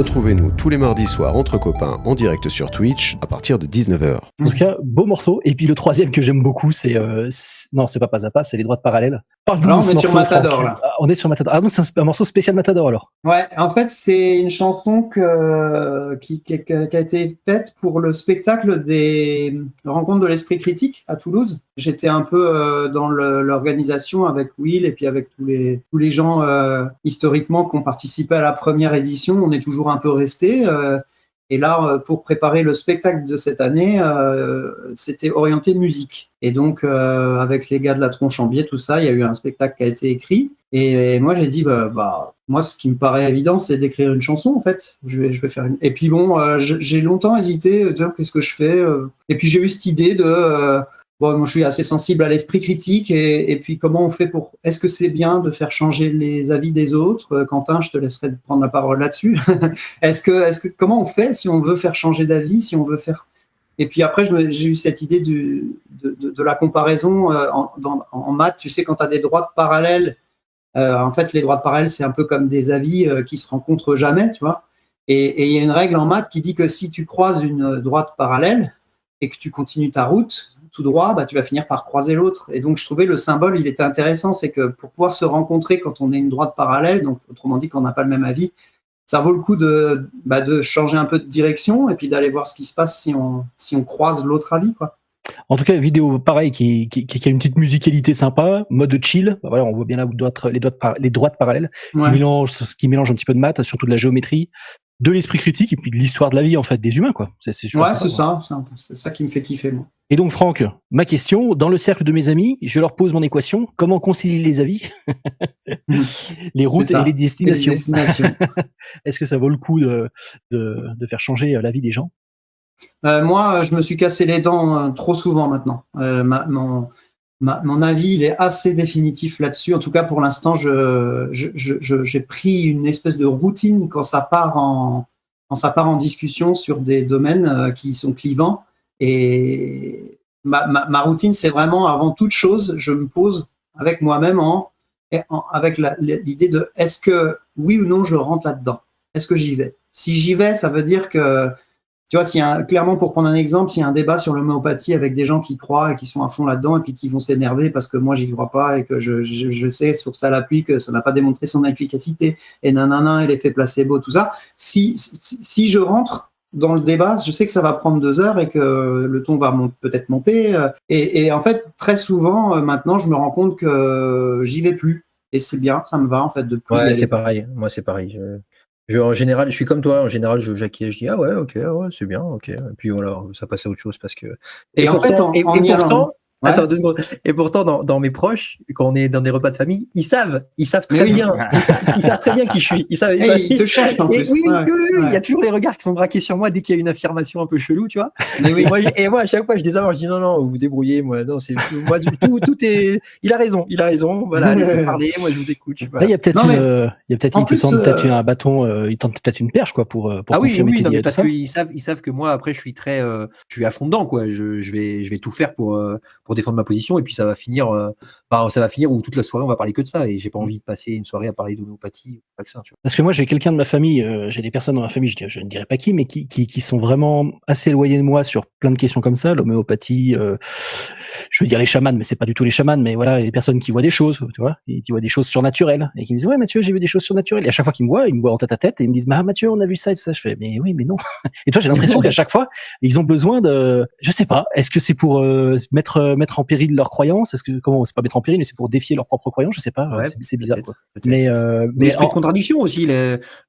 Retrouvez-nous tous les mardis soirs entre copains en direct sur Twitch à partir de 19h. En tout cas, beau morceau. Et puis le troisième que j'aime beaucoup, non, c'est pas à pas, c'est les droites parallèles. Là, on est sur Matador, là. On est sur Matador. Ah non, c'est un morceau spécial Matador, alors. Ouais, en fait, c'est une chanson qui a été faite pour le spectacle des Rencontres de l'Esprit Critique à Toulouse. J'étais un peu dans l'organisation avec Will et puis avec tous les gens historiquement qui ont participé à la première édition. On est toujours un peu restés. Et là, pour préparer le spectacle de cette année, c'était orienté musique. Et donc, avec les gars de la Tronche en Biais, tout ça, il y a eu un spectacle qui a été écrit. Et moi, j'ai dit, moi, ce qui me paraît évident, c'est d'écrire une chanson, en fait. Je vais faire une. Et puis bon, j'ai longtemps hésité, qu'est-ce que je fais Et puis j'ai eu cette idée de. Moi, je suis assez sensible à l'esprit critique. Et puis, comment on fait pour. Est-ce que c'est bien de faire changer les avis des autres Quentin, je te laisserai prendre la parole là-dessus. Comment on fait si on veut faire changer d'avis, si on veut faire. Et puis après, j'ai eu cette idée de la comparaison en maths. Tu sais, quand tu as des droites parallèles, en fait, les droites parallèles, c'est un peu comme des avis qui se rencontrent jamais, tu vois. Et il y a une règle en maths qui dit que si tu croises une droite parallèle et que tu continues ta route tout droit, tu vas finir par croiser l'autre. Et donc, je trouvais le symbole, il était intéressant, c'est que pour pouvoir se rencontrer quand on est une droite parallèle, donc autrement dit, quand on n'a pas le même avis, ça vaut le coup de changer un peu de direction et puis d'aller voir ce qui se passe si on croise l'autre avis, quoi. En tout cas, vidéo pareil qui a une petite musicalité sympa, mode chill. Voilà, on voit bien là les droites parallèles qui mélangent un petit peu de maths, surtout de la géométrie, de l'esprit critique et puis de l'histoire de la vie en fait des humains, quoi. C'est sympa, c'est ça qui me fait kiffer, moi. Et donc Franck, ma question, dans le cercle de mes amis, je leur pose mon équation, comment concilier les avis, les routes et les destinations. Est-ce que ça vaut le coup de faire changer la vie des gens? Moi, je me suis cassé les dents trop souvent maintenant. Mon avis, il est assez définitif là-dessus. En tout cas, pour l'instant, j'ai pris une espèce de routine quand ça part en discussion sur des domaines qui sont clivants. Et ma routine, c'est vraiment, avant toute chose, je me pose avec moi-même avec l'idée de est-ce que, oui ou non, je rentre là-dedans? Est-ce que j'y vais? Si j'y vais, ça veut dire que tu vois, clairement, pour prendre un exemple, s'il y a un débat sur l'homéopathie avec des gens qui croient et qui sont à fond là-dedans et puis qui vont s'énerver parce que moi, j'y crois pas et que je sais sur ça l'appui que ça n'a pas démontré son efficacité et nanana, et l'effet placebo, tout ça. Si je rentre dans le débat, je sais que ça va prendre 2 heures et que le ton va peut-être monter. Et en fait, très souvent, maintenant, je me rends compte que j'y vais plus. Et c'est bien, ça me va en fait de plus. Ouais, c'est pareil. Moi, c'est pareil. En général, je suis comme toi. En général, j'acquiesce, je dis ah ouais, ok, ouais, c'est bien, ok. Et puis voilà, ça passe à autre chose parce que. Et pourtant, attends 2 secondes. Et pourtant, dans mes proches, quand on est dans des repas de famille, ils savent très bien. Ils savent très bien qui je suis. Ils te cherchent en plus. Oui, il y a toujours les regards qui sont braqués sur moi dès qu'il y a une affirmation un peu chelou, tu vois. Mais oui. Moi, à chaque fois, je désavance, je dis non, vous vous débrouillez. Moi, non, c'est moi tout est. Il a raison. Voilà, laissez parler. Moi, je vous écoute. Là, il y a peut-être il tente peut-être un bâton, il tente peut-être une perche, quoi, pour confirmer oui, non, mais parce qu'ils savent que moi, après, je suis à fond dedans, quoi. Je vais tout faire pour défendre ma position et puis ça va finir où toute la soirée on va parler que de ça et j'ai pas envie de passer une soirée à parler d'homéopathie ou vaccin, tu vois. Parce que moi j'ai quelqu'un de ma famille, j'ai des personnes dans ma famille, je ne dirais pas qui, mais qui sont vraiment assez éloignées de moi sur plein de questions comme ça, l'homéopathie, je veux dire les chamans, mais c'est pas du tout les chamans, mais voilà, les personnes qui voient des choses, tu vois, et qui voient des choses surnaturelles et qui me disent ouais Mathieu, j'ai vu des choses surnaturelles, et à chaque fois qu'ils me voient en tête à tête et ils me disent bah Mathieu, on a vu ça et tout ça, je fais mais oui mais non. Et toi j'ai l'impression qu'à chaque fois ils ont besoin de, je sais pas, est-ce que c'est pour mettre en péril leurs croyances, c'est pas mettre en péril, mais c'est pour défier leurs propres croyances, je sais pas, ouais, c'est bizarre, quoi. Mais esprit de contradiction aussi,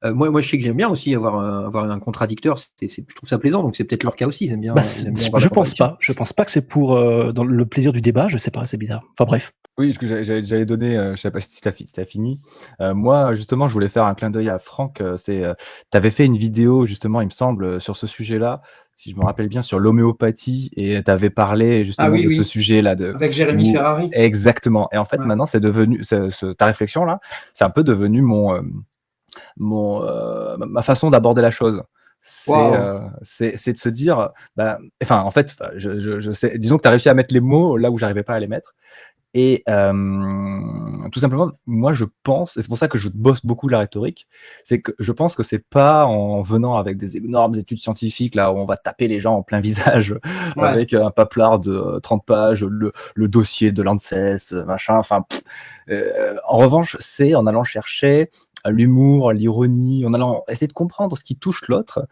moi je sais que j'aime bien aussi avoir un contradicteur, je trouve ça plaisant, donc c'est peut-être leur cas aussi, ils aiment bien. Je pense pas que c'est pour dans le plaisir du débat, je sais pas, c'est bizarre. Enfin bref. Oui, ce que j'allais donner, je sais pas si t'as fini. Moi, justement, je voulais faire un clin d'œil à Franck. T'avais fait une vidéo, justement, il me semble, sur ce sujet-là, si je me rappelle bien, sur l'homéopathie, et t'avais parlé justement de ce sujet-là. Avec Jérémy Ferrari. Exactement. Et en fait, maintenant, c'est devenu, ta réflexion-là, c'est un peu devenu ma façon d'aborder la chose. C'est de se dire, en fait, je sais, disons que tu as réussi à mettre les mots là où j'arrivais pas à les mettre. Et tout simplement, moi je pense, et c'est pour ça que je bosse beaucoup la rhétorique, c'est que je pense que c'est pas en venant avec des énormes études scientifiques là où on va taper les gens en plein visage Ouais. avec un paplard de 30 pages, le dossier de l'ANSES, machin, enfin. En revanche, c'est en allant chercher l'humour, l'ironie, en allant essayer de comprendre ce qui touche l'autre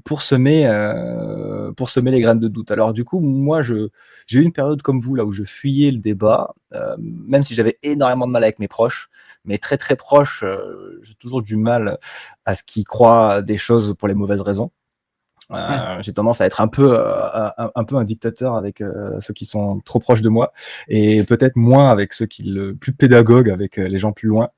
pour semer les graines de doute. Alors du coup, moi, j'ai eu une période comme vous là où je fuyais le débat, même si j'avais énormément de mal avec mes proches, mais très très proches, j'ai toujours du mal à ce qu'ils croient des choses pour les mauvaises raisons. J'ai tendance à être un peu un dictateur avec ceux qui sont trop proches de moi et peut-être moins avec ceux qui le plus pédagogue avec les gens plus loin.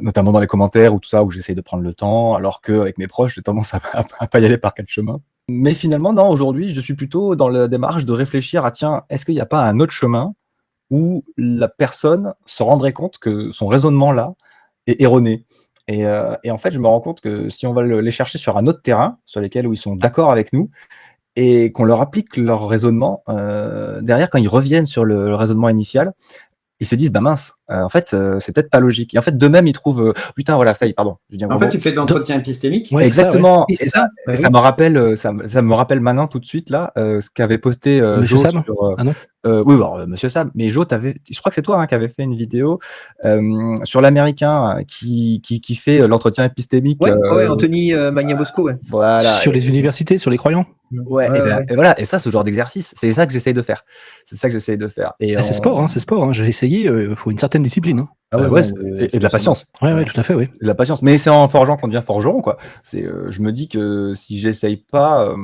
Notamment dans les commentaires ou tout ça où j'essaye de prendre le temps, alors qu'avec mes proches j'ai tendance à pas y aller par quatre chemins. Mais finalement non, aujourd'hui je suis plutôt dans la démarche de réfléchir à tiens, est-ce qu'il n'y a pas un autre chemin où la personne se rendrait compte que son raisonnement là est erroné. Et en fait je me rends compte que si on va les chercher sur un autre terrain, sur lesquels où ils sont d'accord avec nous, et qu'on leur applique leur raisonnement, derrière quand ils reviennent sur le raisonnement initial, ils se disent bah mince, en fait c'est peut-être pas logique. Et en fait d'eux-mêmes ils trouvent putain voilà ça y est, pardon. Je dis un En gros fait, mot. tu fais de l'entretien épistémique. Ouais, c'est ça, Exactement. Oui, c'est ça. Et ça me rappelle, ça me rappelle maintenant tout de suite là ce qu'avait posté Monsieur Jo Sam sur. Ah non Oui, alors, Monsieur Sam, mais Jo, je crois que c'est toi hein, qui avait fait une vidéo sur l'américain qui fait l'entretien épistémique. Ouais, Anthony Magnabosco, ouais. Voilà. Sur les universités, sur les croyants. Ouais, Ouais, et, ben, ouais. et voilà, et ça, ce genre d'exercice, c'est ça que j'essaye de faire. C'est ça que j'essaye de faire. Et C'est sport, hein, c'est sport. Hein. J'ai essayé, il faut une certaine discipline. Hein. Ah ouais, non, et de la patience. Ouais, tout à fait, oui. De la patience. Mais c'est en forgeant qu'on devient forgeron, quoi. Je me dis que si j'essaye pas,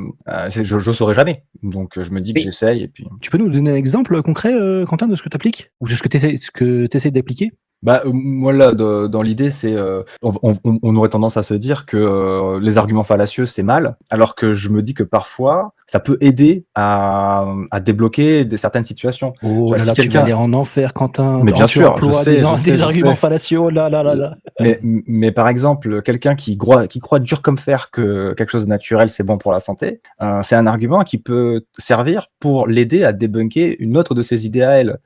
je saurai jamais. Donc je me dis que Oui. j'essaye et puis. Tu peux nous donner un exemple concret, Quentin, de ce que tu appliques ou de ce que tu essaies d'appliquer? Bah, moi là, dans l'idée, c'est on aurait tendance à se dire que les arguments fallacieux c'est mal, alors que je me dis que parfois ça peut aider à débloquer certaines situations. Oh Bah, là si là, tu vas quelqu'un- aller en enfer, Quentin. Mais bien Tu sûr, emploies je sais, des je arguments sais. fallacieux, là. Mais par exemple, quelqu'un qui croit dur comme fer que quelque chose de naturel c'est bon pour la santé, c'est un argument qui peut servir pour l'aider à débunker une autre de ses idées à elle.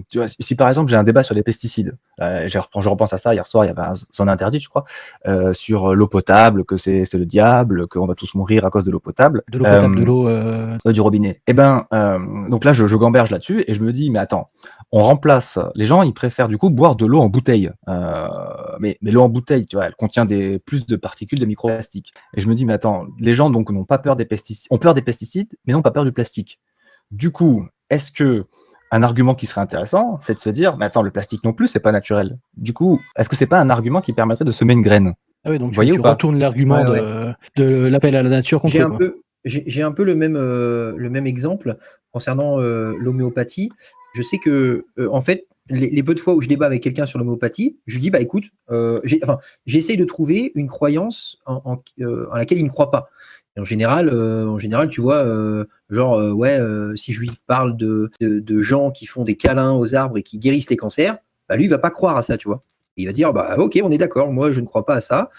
Tu vois, si par exemple j'ai un débat sur les pesticides, je repense à ça hier soir, il y avait un zone interdite, je crois, sur l'eau potable, que c'est le diable, qu'on va tous mourir à cause de l'eau potable. De l'eau potable, de l'eau. Du robinet. Et ben, donc là, je gamberge là-dessus et je me dis, mais attends, on remplace. Les gens, ils préfèrent du coup boire de l'eau en bouteille. Mais l'eau en bouteille, tu vois, elle contient plus de particules de microplastiques. Et je me dis, mais attends, les gens donc n'ont pas peur des pesticides, ont peur des pesticides, mais n'ont pas peur du plastique. Du coup, est-ce que un argument qui serait intéressant, c'est de se dire, mais attends, le plastique non plus, c'est pas naturel. Du coup, est-ce que c'est pas un argument qui permettrait de semer une graine? Ah oui, donc Vous voyez tu ou pas? retournes l'argument Ouais, de l'appel à la nature contre J'ai eux, un quoi. peu, j'ai un peu le même exemple concernant l'homéopathie. Je sais que, en fait, les peu de fois où je débat avec quelqu'un sur l'homéopathie, je lui dis, bah écoute, j'essaye de trouver une croyance en laquelle il ne croit pas. Et en général, tu vois, si je lui parle de gens qui font des câlins aux arbres et qui guérissent les cancers, bah lui, il va pas croire à ça, tu vois. Et il va dire, bah ok, on est d'accord, moi, je ne crois pas à ça.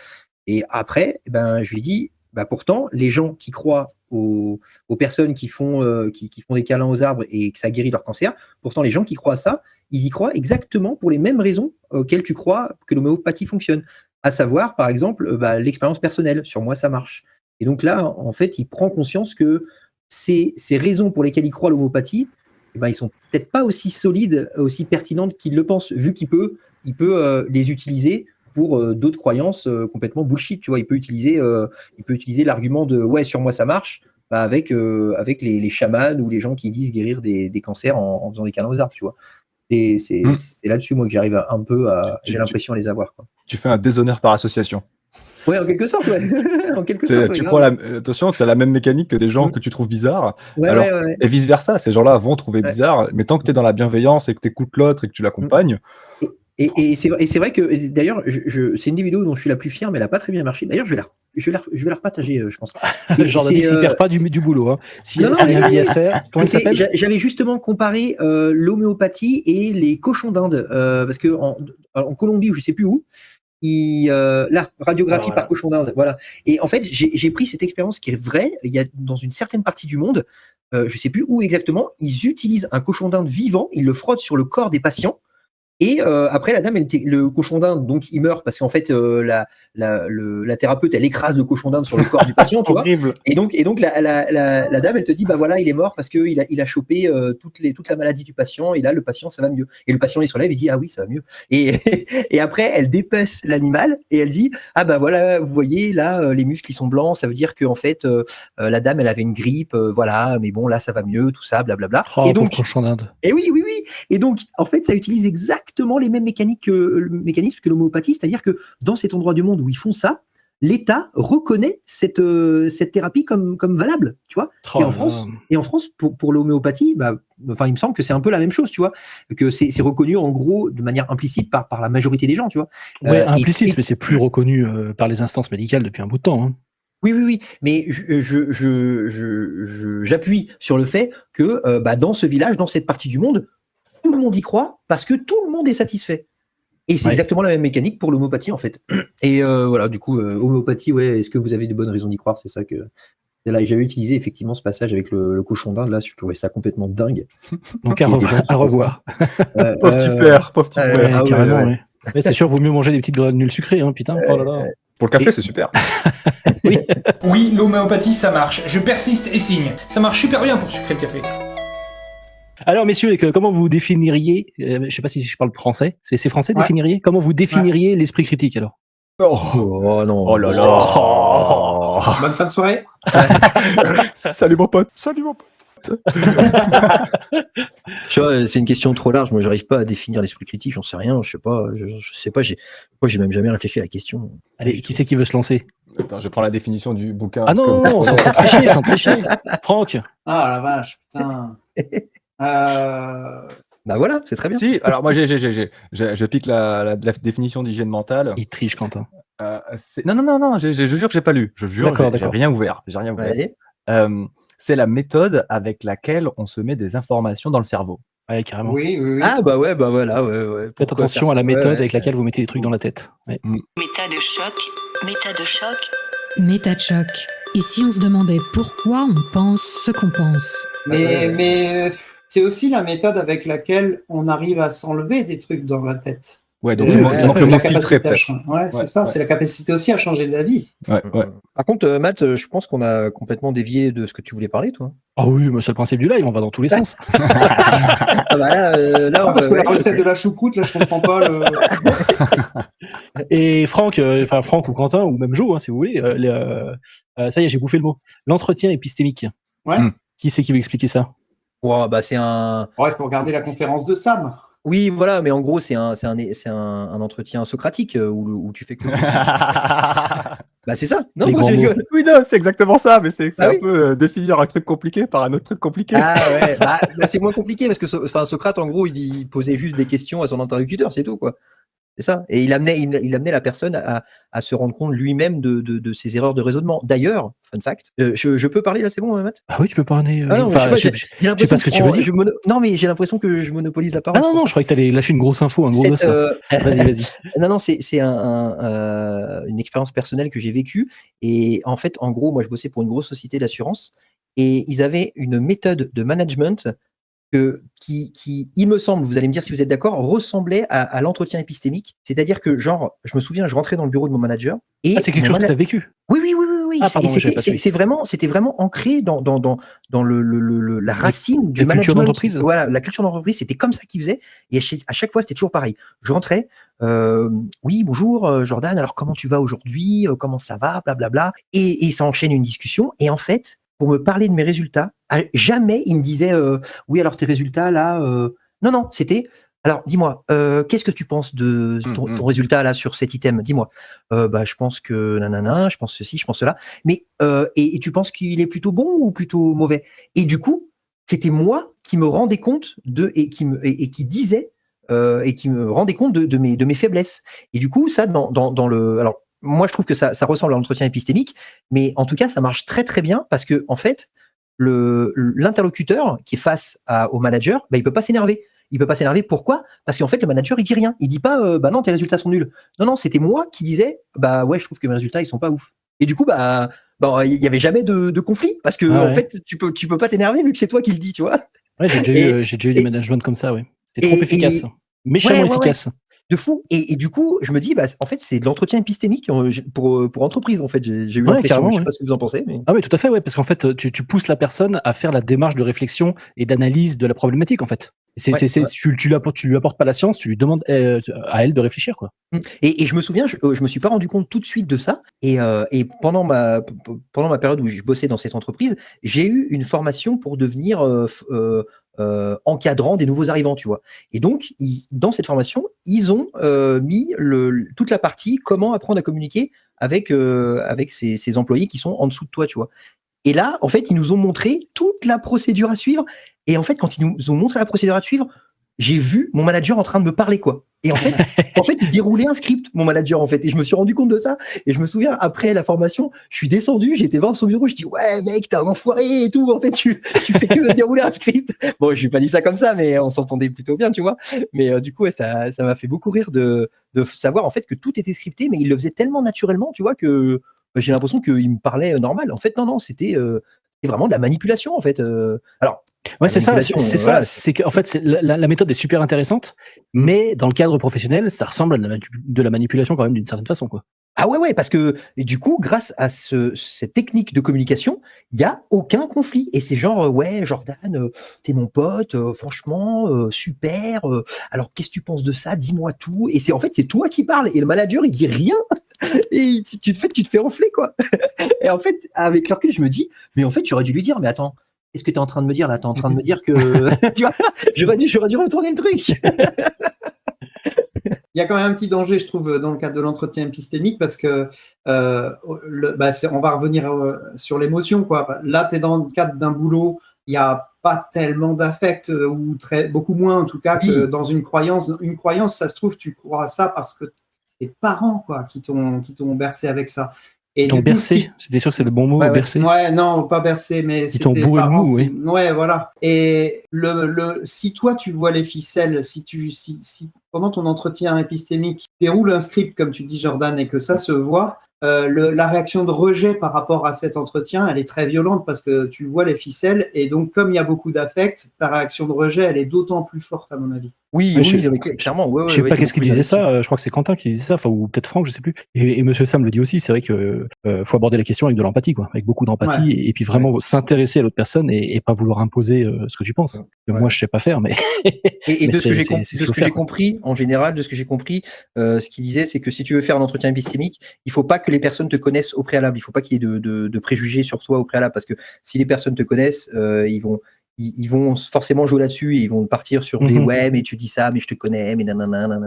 Et après, ben, je lui dis, bah pourtant, les gens qui croient aux personnes qui font des câlins aux arbres et que ça guérit leur cancer, pourtant, les gens qui croient à ça, ils y croient exactement pour les mêmes raisons auxquelles tu crois que l'homéopathie fonctionne. À savoir, par exemple, l'expérience personnelle. Sur moi, ça marche. Et donc là, en fait, il prend conscience que ces raisons pour lesquelles il croit à l'homéopathie, eh ben, ils sont peut-être pas aussi solides, aussi pertinentes qu'il le pense, vu qu'il peut les utiliser pour d'autres croyances complètement bullshit. Tu vois, il peut utiliser l'argument de ouais, sur moi ça marche, avec les chamans ou les gens qui disent guérir des cancers en faisant des câlins aux arbres. Tu vois, c'est là-dessus moi que j'arrive j'ai l'impression à les avoir. Quoi. Tu fais un déshonneur par association. Ouais, en quelque sorte, ouais. En quelque sorte, Tu ouais, crois grave. attention, tu as la même mécanique que des gens que tu trouves bizarres. Ouais, Alors, ouais. et vice versa, ces gens-là vont trouver Ouais. bizarre, mais tant que tu es dans la bienveillance et que tu écoutes l'autre et que tu l'accompagnes. Et c'est vrai que d'ailleurs, c'est une des vidéos dont je suis la plus fière, mais elle n'a pas très bien marché. D'ailleurs, je vais la repartager, je pense. Jordan X, il perd pas du boulot. Hein. S'il y a Non, un billet à se faire, comment il s'appelle? J'avais justement comparé l'homéopathie et les cochons d'Inde, parce que en Colombie ou je sais plus où, Là, radiographie Voilà. par cochon d'Inde, voilà. Et en fait, j'ai pris cette expérience qui est vraie. Il y a dans une certaine partie du monde, je sais plus où exactement, ils utilisent un cochon d'Inde vivant, ils le frottent sur le corps des patients. Et après, la dame, le cochon d'Inde, donc il meurt parce qu'en fait, la thérapeute, elle écrase le cochon d'Inde sur le corps du patient, tu vois. Horrible. Et donc la dame, elle te dit, bah voilà, il est mort parce qu'il a chopé toute la maladie du patient. Et là, le patient, ça va mieux. Et le patient, il se relève, il dit, ah oui, ça va mieux. Et après, elle dépece l'animal et elle dit, ah bah voilà, vous voyez, là, les muscles, ils sont blancs. Ça veut dire que en fait, la dame, elle avait une grippe, voilà, mais bon, là, ça va mieux, tout ça, blablabla. Oh, Et donc, pauvre cochon d'Inde. et oui. Et donc, en fait, ça utilise exactement les mêmes mécanismes que l'homéopathie, c'est-à-dire que dans cet endroit du monde où ils font ça, l'État reconnaît cette thérapie comme valable, tu vois. Oh Et en France, pour l'homéopathie, enfin, il me semble que c'est un peu la même chose, tu vois, que c'est reconnu en gros de manière implicite par la majorité des gens, tu vois. Ouais, implicite, mais c'est plus reconnu par les instances médicales depuis un bout de temps. Hein. Oui, mais j'appuie sur le fait que dans ce village, dans cette partie du monde, tout le monde y croit parce que tout le monde est satisfait. Et c'est exactement la même mécanique pour l'homéopathie en fait. Et voilà, du coup, homéopathie, ouais, est-ce que vous avez de bonnes raisons d'y croire? C'est ça que. Là, j'avais utilisé effectivement ce passage avec le cochon d'Inde. Là, je trouvais ça complètement dingue. Donc à revoir. Pauvre petit père. Ouais, carrément, ouais. Ouais, c'est sûr, vaut mieux manger des petites granules sucrées, hein, putain. Oh là là. Pour le café, c'est super. Oui, l'homéopathie, ça marche. Je persiste et signe. Ça marche super bien pour sucrer le café. Alors, messieurs, comment vous définiriez, je sais pas si je parle français, c'est français, Ouais. définiriez? Comment vous définiriez l'esprit critique, alors? Oh non. Oh là là. Bonne fin de soirée. Salut mon pote. Salut mon pote. Tu vois, c'est une question trop large. Moi, j'arrive pas à définir l'esprit critique. J'en sais rien. Je sais pas. Moi, j'ai même jamais réfléchi à la question. Allez, qui c'est qui veut se lancer? Attends, je prends la définition du bouquin. Ah non, sans tricher. Franck. Ah la vache, putain. Bah voilà, c'est très bien. Si, alors moi je pique la définition d'hygiène mentale. Il triche, Quentin. Non, je jure que j'ai pas lu. Je jure, D'accord. j'ai rien ouvert. Ouais. C'est la méthode avec laquelle on se met des informations dans le cerveau. Ouais, carrément. Oui. Ah bah ouais, bah voilà, ouais. Faites Pourquoi attention faire à la ça? méthode Ouais, avec laquelle vous mettez des trucs dans la tête. Ouais. Méta de choc. Méta de choc. Et si on se demandait pourquoi on pense ce qu'on pense? Mais c'est aussi la méthode avec laquelle on arrive à s'enlever des trucs dans la tête. Ouais, donc Et, le c'est mot la filtré capacité à peut-être. changer. Ouais, c'est Ouais, ça, ouais. c'est la capacité aussi à changer d'avis. Ouais. Par contre, Matt, je pense qu'on a complètement dévié de ce que tu voulais parler, toi. Ah oui, mais c'est le principe du live, on va dans tous les sens. Ah bah là, Parce que la recette de la choucroute, là, je comprends pas le. Et Franck, Franck ou Quentin, ou même Joe, hein, si vous voulez, ça y est, j'ai bouffé le mot. L'entretien épistémique. Ouais. Qui c'est qui veut expliquer ça? Ouais, bah c'est un. Ouais, il faut regarder la conférence de Sam. Oui, voilà, mais en gros, c'est un entretien socratique où tu fais que. Bah c'est ça. Non, Les pourquoi tu grands mots. rigoles? Oui, non, c'est exactement ça, mais c'est Ah un oui. peu définir un truc compliqué par un autre truc compliqué. Ah ouais, bah, c'est moins compliqué parce que Socrate, en gros, il posait juste des questions à son interlocuteur, c'est tout, quoi. C'est ça. Et il amenait la personne à se rendre compte lui-même de ses erreurs de raisonnement. D'ailleurs, fun fact, je peux parler là, c'est bon, Matt? Ah oui, tu peux parler. Ah non, enfin, je sais je sais pas ce que tu veux dire. Non, mais j'ai l'impression que je monopolise la parole. Ah non, je croyais que t'allais lâcher une grosse info, un gros Cette, os. là. Vas-y. Non, c'est une expérience personnelle que j'ai vécue. Et en fait, en gros, moi, je bossais pour une grosse société d'assurance et ils avaient une méthode de management qui, il me semble, vous allez me dire si vous êtes d'accord, ressemblait à l'entretien épistémique. C'est-à-dire que, genre, je me souviens, je rentrais dans le bureau de mon manager et Ah, c'est quelque chose que tu as vécu. Oui. Ah, pardon, Et j'avais pas suivi. c'était vraiment ancré dans la racine du la culture management. d'entreprise. Voilà, la culture d'entreprise, c'était comme ça qu'ils faisaient. Et à chaque fois, c'était toujours pareil. Je rentrais, oui, bonjour, Jordan, alors comment tu vas aujourd'hui? Comment ça va? Blablabla. Et ça enchaîne une discussion. Et en fait, pour me parler de mes résultats, jamais il me disait, oui, alors tes résultats là. Non, c'était. Alors, dis-moi, qu'est-ce que tu penses de ton résultat là sur cet item? Dis-moi. Bah, je pense que nanana, je pense ceci, je pense cela. Mais et tu penses qu'il est plutôt bon ou plutôt mauvais? Et du coup, c'était moi qui me rendais compte qui me rendait compte de mes faiblesses. Et du coup, ça dans le. Alors, moi, je trouve que ça ressemble à l'entretien épistémique, mais en tout cas, ça marche très très bien parce que en fait, l'interlocuteur qui est face au manager, bah, il peut pas s'énerver. il peut pas s'énerver. Pourquoi? Parce qu'en fait, le manager, il dit rien. Il dit pas, bah non, tes résultats sont nuls. Non, c'était moi qui disais, bah ouais, je trouve que mes résultats, ils sont pas ouf. Et du coup, il y avait jamais de conflit parce que en fait, tu peux pas t'énerver vu que c'est toi qui le dis, tu vois. Ouais, j'ai déjà eu des managements comme ça, ouais. C'était trop efficace. Méchamment efficace. De fou. Et du coup, je me dis, en fait, c'est de l'entretien épistémique pour entreprise, en fait. J'ai eu l'impression, je sais pas ce que vous en pensez. Mais... Ah oui, tout à fait, ouais, parce qu'en fait, tu pousses la personne à faire la démarche de réflexion et d'analyse de la problématique, en fait. Tu lui apportes pas la science, tu lui demandes à elle de réfléchir, quoi. Et je me souviens, je me suis pas rendu compte tout de suite de ça. Et pendant ma période où je bossais dans cette entreprise, j'ai eu une formation pour devenir encadrant des nouveaux arrivants, tu vois. Et donc, dans cette formation, ils ont mis toute la partie comment apprendre à communiquer avec ces employés qui sont en dessous de toi, tu vois. Et là, en fait, ils nous ont montré toute la procédure à suivre. Et en fait, quand ils nous ont montré la procédure à suivre, j'ai vu mon manager en train de me parler, quoi. Et en fait, il déroulait un script, mon manager, en fait. Et je me suis rendu compte de ça. Et je me souviens, après la formation, je suis descendu, j'étais voir son bureau, je dis, ouais, mec, t'es un enfoiré et tout. En fait, tu fais que dérouler un script. Bon, je lui ai pas dit ça comme ça, mais on s'entendait plutôt bien, tu vois. Mais du coup, ouais, ça m'a fait beaucoup rire de savoir, en fait, que tout était scripté, mais il le faisait tellement naturellement, tu vois, que j'ai l'impression qu'il me parlait normal. En fait, non, c'était vraiment de la manipulation, en fait. Alors, ouais, c'est ça. C'est qu'en fait, la méthode est super intéressante, mais dans le cadre professionnel, ça ressemble à de la manipulation quand même d'une certaine façon, quoi. Ah ouais, parce que du coup, grâce à cette technique de communication, il n'y a aucun conflit. Et c'est genre, ouais, Jordan, t'es mon pote, franchement, super. Alors, qu'est-ce que tu penses de ça? Dis-moi tout. Et c'est toi qui parles. Et le manager, il dit rien. Et tu te fais enfler, quoi. Et en fait, avec le recul, je me dis, mais en fait, j'aurais dû lui dire, mais attends, qu'est-ce que tu es en train de me dire là? Tu es en train de me dire que. Tu vois, j'aurais dû retourner le truc. Il y a quand même un petit danger, je trouve, dans le cadre de l'entretien épistémique, parce que on va revenir sur l'émotion, quoi. Là, tu es dans le cadre d'un boulot, il n'y a pas tellement d'affect, ou beaucoup moins en tout cas que dans une croyance. Une croyance, ça se trouve, tu crois à ça parce que tes parents, quoi, qui t'ont bercé avec ça. Ils t'ont bercé, c'était sûr que c'est le bon mot, bercé. Ouais, non, pas bercé, mais ils t'ont bourré le mou, oui. Ouais, voilà. Et si toi tu vois les ficelles, si pendant ton entretien épistémique, tu déroules un script, comme tu dis, Jordan, et que ça se voit, la réaction de rejet par rapport à cet entretien, elle est très violente parce que tu vois les ficelles, et donc comme il y a beaucoup d'affect, ta réaction de rejet, elle est d'autant plus forte, à mon avis. Oui, clairement. Ouais, je sais pas qu'est-ce qu'il disait ça. Je crois que c'est Quentin qui disait ça, ou peut-être Franck, je sais plus. Et Monsieur Sam le dit aussi. C'est vrai que faut aborder la question avec de l'empathie, quoi, avec beaucoup d'empathie, ouais. et puis vraiment s'intéresser à l'autre personne et pas vouloir imposer ce que tu penses. Ouais. Moi, je sais pas faire, mais et de ce que j'ai compris, en général, ce qu'il disait, c'est que si tu veux faire un entretien épistémique, il faut pas que les personnes te connaissent au préalable. Il faut pas qu'il y ait de préjugés sur toi au préalable, parce que si les personnes te connaissent, ils vont forcément jouer là-dessus et ils vont partir sur des ouais, mais tu dis ça, mais je te connais, mais nanana.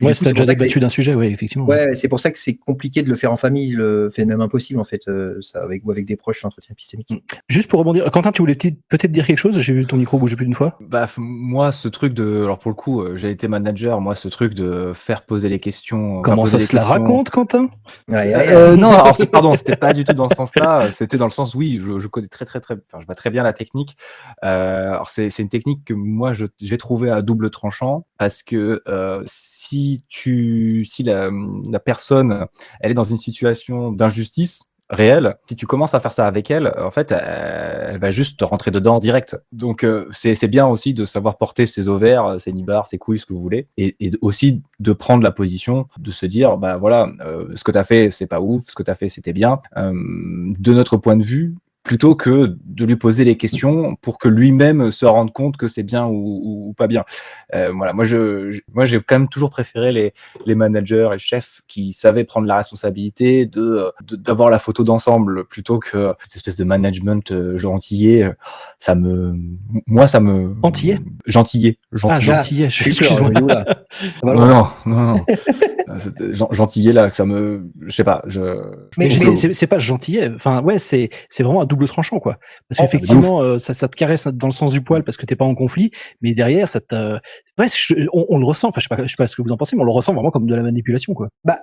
Ouais, c'est déjà débattu d'un sujet, ouais, effectivement. Ouais, c'est pour ça que c'est compliqué de le faire en famille, fait même impossible en fait, ça avec des proches, l'entretien épistémique. Juste pour rebondir, Quentin, tu voulais peut-être dire quelque chose? J'ai vu ton micro bouger plus d'une fois. Bah, moi, ce truc alors pour le coup, j'ai été manager, moi, ce truc de faire poser les questions. Comment ça se la raconte, Quentin? Non, alors pardon, c'était pas du tout dans ce sens-là, c'était dans le sens, oui, je connais je vois très bien la technique. Alors c'est une technique que moi j'ai trouvé à double tranchant, parce que si la personne elle est dans une situation d'injustice réelle, si tu commences à faire ça avec elle, en fait elle va juste te rentrer dedans direct. Donc c'est bien aussi de savoir porter ses ovaires, ses nibards, ses couilles, ce que vous voulez, et aussi de prendre la position, de se dire bah voilà, ce que t'as fait c'est pas ouf, ce que t'as fait c'était bien, de notre point de vue, plutôt que de lui poser les questions pour que lui-même se rende compte que c'est bien ou pas bien. Voilà, moi j'ai quand même toujours préféré les managers et chefs qui savaient prendre la responsabilité d'avoir la photo d'ensemble, plutôt que cette espèce de management gentillet. Moi ça me Antillais. Gentillet. Ah, gentillet. Excuse-moi. Non. Gentillet là, ça me, je sais pas. Mais c'est pas gentillet. Enfin ouais, c'est vraiment un double tranchant, quoi. Parce qu'effectivement, ça te caresse dans le sens du poil parce que t'es pas en conflit, mais derrière, on le ressent. Enfin, je sais pas ce que vous en pensez, mais on le ressent vraiment comme de la manipulation, quoi. Bah,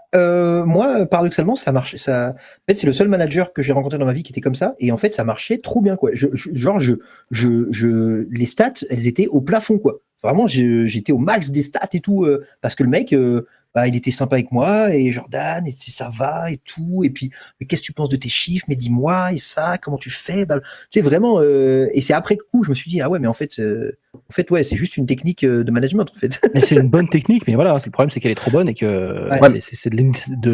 moi, paradoxalement, ça marche. En fait, c'est le seul manager que j'ai rencontré dans ma vie qui était comme ça, et en fait, ça marchait trop bien, quoi. Les stats, elles étaient au plafond, quoi. vraiment, j'étais au max des stats et tout, parce que le mec, il était sympa avec moi, et Jordan, et ça va, et tout, et puis, mais qu'est-ce que tu penses de tes chiffres, mais dis-moi, et ça, comment tu fais, tu sais, vraiment, et c'est après coup, je me suis dit, ah ouais, mais en fait, ouais, c'est juste une technique de management, en fait. Mais c'est une bonne technique, mais voilà, c'est le problème, c'est qu'elle est trop bonne et que c'est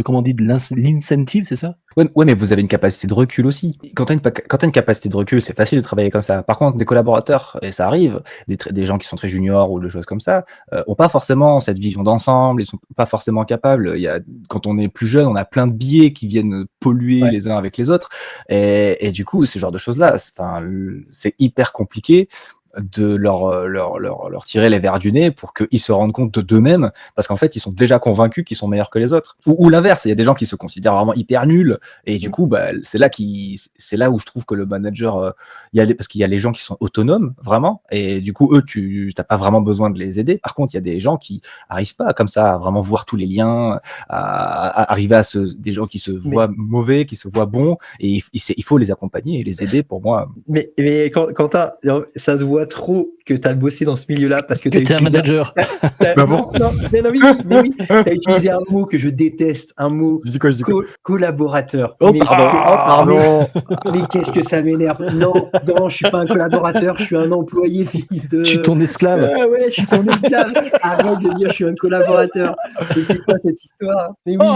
comment on dit, de l'incentive, c'est ça? Ouais, mais vous avez une capacité de recul aussi. Quand t'as une capacité de recul, c'est facile de travailler comme ça. Par contre, des collaborateurs, et ça arrive, des gens qui sont très juniors ou des choses comme ça, ont pas forcément cette vision d'ensemble, ils sont pas forcément capables. Quand on est plus jeune, on a plein de biais qui viennent polluer les uns avec les autres, et du coup, ce genre de choses-là, c'est hyper compliqué de leur tirer les verres du nez pour qu'ils se rendent compte d'eux-mêmes, parce qu'en fait ils sont déjà convaincus qu'ils sont meilleurs que les autres, ou l'inverse, il y a des gens qui se considèrent vraiment hyper nuls, et du coup c'est là où je trouve que le manager parce qu'il y a les gens qui sont autonomes vraiment, et du coup eux tu t'as pas vraiment besoin de les aider. Par contre il y a des gens qui arrivent pas comme ça à vraiment voir tous les liens, à arriver à des gens qui se voient mauvais, qui se voient bons, et il faut les accompagner et les aider. Pour moi, mais Quentin, ça se voit trop que tu as bossé dans ce milieu-là, parce que tu es un manager. Bon non, mais oui, tu as utilisé un mot que je déteste, un mot collaborateur. Pardon. Mais qu'est-ce que ça m'énerve. Non, je suis pas un collaborateur, je suis un employé, fils de... Je suis ton esclave. Ouais, je suis ton esclave. Arrête de dire je suis un collaborateur. Mais c'est quoi cette histoire? Mais oui.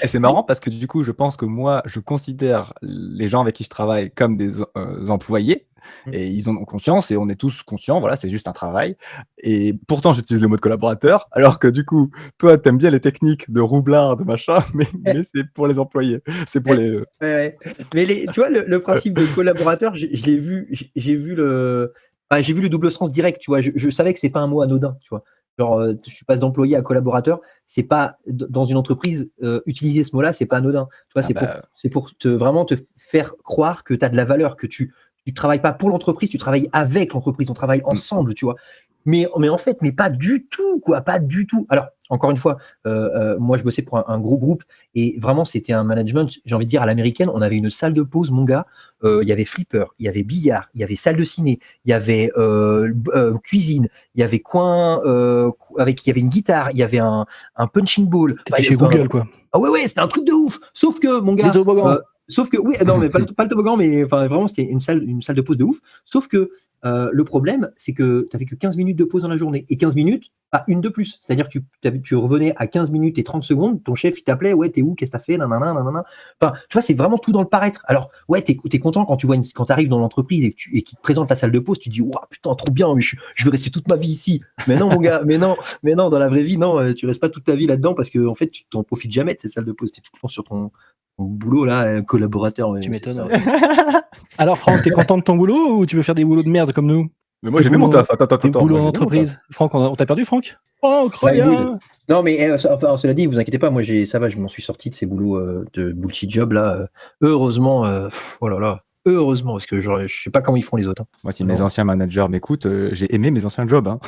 C'est marrant, parce que du coup, je pense que moi, je considère les gens avec qui je travaille comme des employés. Et ils en ont conscience, et on est tous conscients, voilà, c'est juste un travail. Et pourtant, j'utilise le mot de collaborateur, alors que du coup, toi, t'aimes bien les techniques de roublard, de machin, mais c'est pour les employés. C'est pour les. Ouais. Mais tu vois, le principe de collaborateur, j'ai vu le double sens direct, tu vois. Je savais que c'est pas un mot anodin, tu vois. Genre, tu passes d'employé à collaborateur, c'est pas dans une entreprise, utiliser ce mot-là, c'est pas anodin. Tu vois, c'est pour vraiment te faire croire que tu as de la valeur, que tu travailles pas pour l'entreprise, tu travailles avec l'entreprise, on travaille ensemble, tu vois. Mais en fait, pas du tout, quoi, pas du tout. Alors, encore une fois, moi, je bossais pour un gros groupe, et vraiment, c'était un management, j'ai envie de dire, à l'américaine. On avait une salle de pause, mon gars. Il y avait flipper, il y avait billard, il y avait salle de ciné, il y avait cuisine, il y avait coin il y avait une guitare, il y avait un punching ball. T'étais chez Google, quoi. Ah ouais, c'était un truc de ouf. Sauf que, mon gars, sauf que, oui, non, mais pas le toboggan, mais vraiment, c'était une salle de pause de ouf. Sauf que le problème, c'est que tu n'avais que 15 minutes de pause dans la journée. Et 15 minutes, pas une de plus. C'est-à-dire que tu revenais à 15 minutes et 30 secondes, ton chef, il t'appelait, ouais, t'es où, qu'est-ce que t'as fait, nanana. Enfin, tu vois, c'est vraiment tout dans le paraître. Alors, ouais, t'es content quand quand t'arrives dans l'entreprise et qu'il te présente la salle de pause, tu te dis, waouh, putain, trop bien, mais je vais rester toute ma vie ici. Mais non, mon gars, mais non, dans la vraie vie, non, tu restes pas toute ta vie là-dedans, parce que, en fait, tu t'en profites jamais de ces salles de pause. T'es tout le temps sur ton boulot, là, collaborateur. Tu m'étonnes. Alors, Franck, t'es content de ton boulot, ou tu veux faire des boulots de merde comme nous? Mais moi, j'ai mis mon taf. Attends. Boulot en entreprise. Franck, on t'a perdu, Franck? Oh, incroyable. Non, mais cela dit, vous inquiétez pas, moi, ça va, je m'en suis sorti de ces boulots de bullshit job, là. Heureusement, oh là là. Heureusement, parce que je sais pas comment ils font les autres. Hein. Moi, si mes anciens managers m'écoutent, j'ai aimé mes anciens jobs. Hein.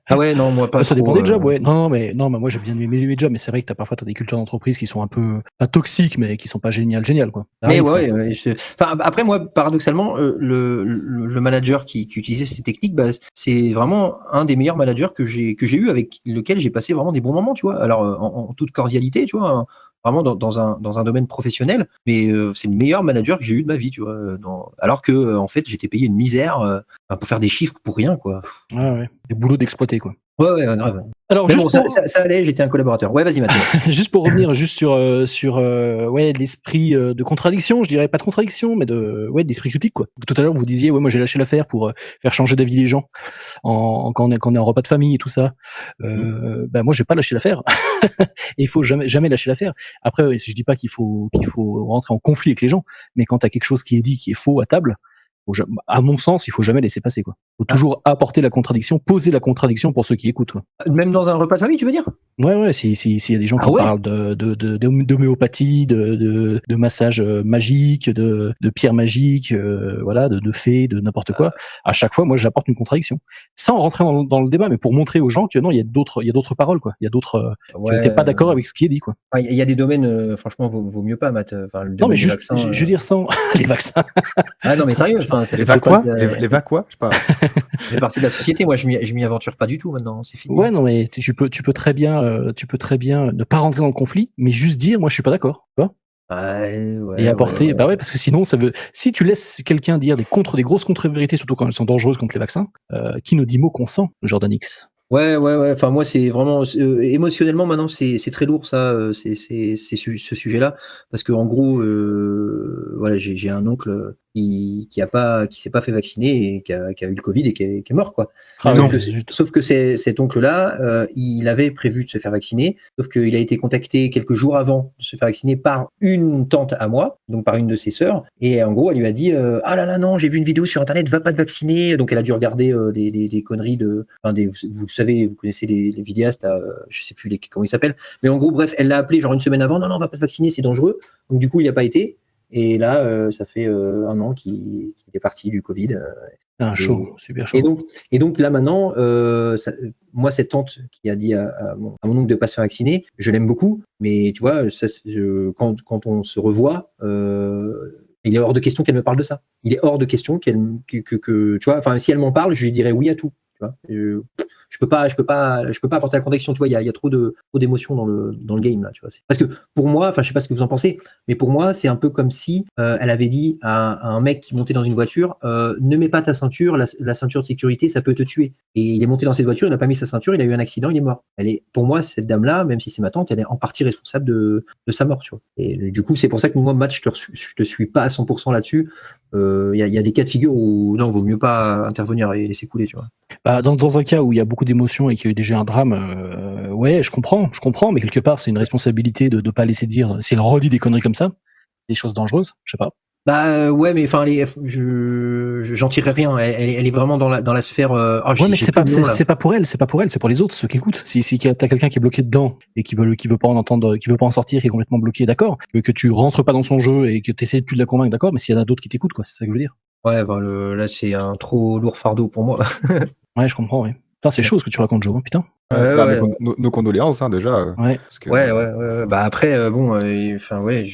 Ah ouais, non, moi pas. Ça dépend des jobs, ouais. Non, mais moi j'ai bien aimé mes jobs, mais c'est vrai que parfois t'as des cultures d'entreprise qui sont un peu pas toxiques, mais qui sont pas géniales, quoi. Mais ouais. Après, moi, paradoxalement, le manager qui utilisait ces techniques, c'est vraiment un des meilleurs managers que j'ai eu, avec lequel j'ai passé vraiment des bons moments, tu vois. Alors en toute cordialité, tu vois. Vraiment dans un domaine professionnel, mais c'est le meilleur manager que j'ai eu de ma vie, tu vois. Alors que en fait, j'étais payé une misère pour faire des chiffres pour rien, quoi. Ouais. Des boulots d'exploité, quoi. Ouais, grave. Alors, juste ça allait, j'étais un collaborateur. Ouais, vas-y, Mathieu. Juste pour revenir sur l'esprit de contradiction, je dirais pas de contradiction, mais d'esprit critique, quoi. Tout à l'heure, vous disiez, moi j'ai lâché l'affaire pour faire changer d'avis les gens quand on est en repas de famille et tout ça. Moi, j'ai pas lâché l'affaire. Et il faut jamais lâcher l'affaire. Après, je dis pas qu'il faut rentrer en conflit avec les gens, mais quand t'as quelque chose qui est dit qui est faux à table, à mon sens, il faut jamais laisser passer, quoi. Faut toujours apporter la contradiction, poser la contradiction pour ceux qui écoutent, quoi. Même dans un repas de famille, tu veux dire? Ouais, s'il y a des gens Ah qui ouais parlent d'homéopathie, de massage magique, de pierre magique, voilà, de fées, de n'importe quoi, à chaque fois, moi, j'apporte une contradiction. Sans rentrer dans le débat, mais pour montrer aux gens que non, il y a d'autres paroles, quoi. Il y a d'autres, t'es pas d'accord avec ce qui est dit, quoi. Il y a des domaines, franchement, vaut mieux pas, Matt. Enfin, le Non, mais domaine des juste, vaccins. je veux dire sans les vaccins. Ah non, mais sérieux, enfin, ça Les fait va quoi partie de la- Les va quoi Je sais pas. ça fait partie de la société. Moi, je m'y aventure pas du tout maintenant. C'est fini. Ouais, non, mais tu peux très bien ne pas rentrer dans le conflit, mais juste dire, moi, je suis pas d'accord, tu vois. Et apporter, bah ouais, parce que sinon, si tu laisses quelqu'un dire des grosses contre-vérités, surtout quand elles sont dangereuses contre les vaccins, qui ne dit mot consent, Jordan X. Ouais. Enfin, moi, c'est vraiment émotionnellement maintenant, c'est très lourd ça, ce sujet-là, parce que en gros, voilà, j'ai un oncle qui s'est pas fait vacciner et qui a eu le Covid et qui est mort, quoi. Ah Sauf ouais, que, zut. sauf que cet oncle-là, il avait prévu de se faire vacciner, sauf qu'il a été contacté quelques jours avant de se faire vacciner par une tante à moi, donc par une de ses sœurs, et en gros, elle lui a dit ah là là non, j'ai vu une vidéo sur internet, va pas te vacciner. Donc elle a dû regarder des conneries vous savez, vous connaissez les vidéastes, là, je sais plus comment ils s'appellent, mais en gros, bref, elle l'a appelé genre une semaine avant, non, va pas te vacciner, c'est dangereux. Donc du coup, il n'y a pas été. Et là, ça fait 1 an qu'il est parti du Covid. Un chaud, super chaud. Et donc là maintenant, moi, cette tante qui a dit à mon oncle de ne pas se faire vacciner, je l'aime beaucoup, mais tu vois, quand on se revoit, il est hors de question qu'elle me parle de ça. Il est hors de question que tu vois, enfin, si elle m'en parle, je lui dirais oui à tout. Tu vois, je peux pas apporter la contradiction. Tu vois, il y a trop d'émotions dans le game là. Tu vois, parce que pour moi, enfin, je sais pas ce que vous en pensez, mais pour moi, c'est un peu comme si elle avait dit à un mec qui montait dans une voiture, ne mets pas ta ceinture, la ceinture de sécurité, ça peut te tuer. Et il est monté dans cette voiture, il n'a pas mis sa ceinture, il a eu un accident, il est mort. Pour moi, cette dame-là, même si c'est ma tante, elle est en partie responsable de sa mort. Tu vois. Et du coup, c'est pour ça que moi, Matt, je te suis pas à 100% là-dessus. Il y a des cas de figure où non, vaut mieux pas intervenir et laisser couler. Tu vois. Bah, dans un cas où il y a beaucoup d'émotions et qu'il y a eu déjà un drame, ouais, je comprends, mais quelque part, c'est une responsabilité de ne pas laisser dire, si elle redit des conneries comme ça, des choses dangereuses, je sais pas. Bah ouais, mais enfin, j'en tirerai rien. Elle est vraiment dans la sphère. Ouais, mais c'est pas pour elle, c'est pour les autres, ceux qui écoutent. Si t'as quelqu'un qui est bloqué dedans et qui veut pas en entendre, qui veut pas en sortir, qui est complètement bloqué, d'accord, que tu rentres pas dans son jeu et que t'essaies plus de la convaincre, d'accord, mais s'il y en a d'autres qui t'écoutent, quoi, c'est ça que je veux dire. Ouais, bah, là c'est un trop lourd fardeau pour moi. Ouais, je comprends, ouais. Putain, c'est chaud ce que tu racontes, Joe, hein, putain. Ouais. Nos condoléances, hein, déjà. Ouais. Parce que, Ouais. Bah après, bon, enfin ouais,